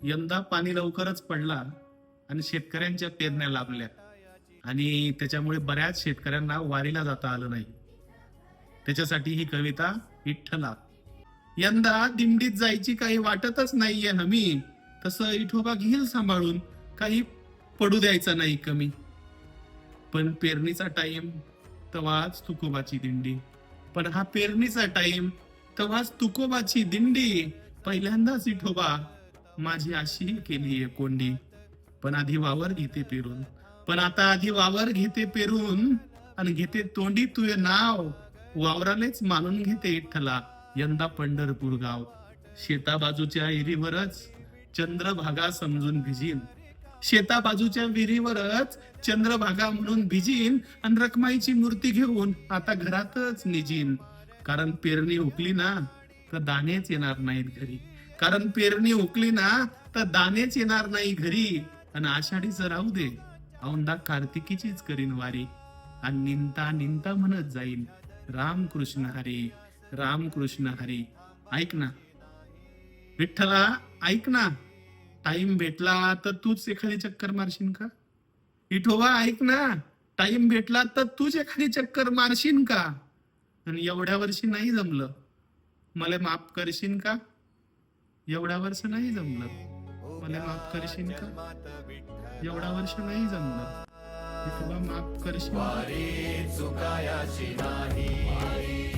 यंदा पाणी लवकरच पडला आणि शेतकऱ्यांच्या पेरण्या लांबल्या आणि त्याच्यामुळे बऱ्याच शेतकऱ्यांना वारीला जाता आलं नाही. त्याच्यासाठी ही कविता विठ्ठला. यंदा दिंडीत जायची काही वाटतच नाहीये हमी, तसं विठोबा घेईल सांभाळून, काही पडू द्यायचा नाही कमी. पण पेरणीचा टाइम तवाच तुकोबाची दिंडी, पण हा पेरणीचा टाइम तवाच तुकोबाची दिंडी. पहिल्यांदाच विठोबा माझी अशी केली कोंडी. पण आधी वावर घेते पेरून, पण आता आधी वावर घेते पेरून आणि घेते तोंडी तुझे नाव. वावरालेच मानून घेते विठ्ठला यंदा पंढरपूर गाव. शेता बाजूच्या विहिरीवरच चंद्रभागा समजून भिजीन, शेता बाजूच्या विहिरीवरच चंद्रभागा म्हणून भिजीन आणि रखमाईची मूर्ती घेऊन आता घरातच निजीन. कारण पेरणी हुकली ना तर दाणेच येणार नाहीत घरी, कारण पेरणी हुकली ना तर दाणेच येणार नाही घरी. आणि आषाढीचं राहू दे, औंदा कार्तिकीचीच करीन वारी आणि निंता निंता म्हणत जाईन रामकृष्ण हरी, रामकृष्ण हरी. ऐक ना विठ्ठला, ऐक ना, टाइम भेटला तर तूच एखादी चक्कर मारशील का? विठोबा ऐक ना, टाइम भेटला तर तूच एखादी चक्कर मारशील का? आणि एवढ्या वर्षी नाही जमलं, मला माफ करशील का? एवढ्या वर्ष नाही जमलं, मला माफ करशील का? एवढ्या वर्ष नाही जमलं, विठोबा माफ करशील का? वारी चुकायाची नाही, वारी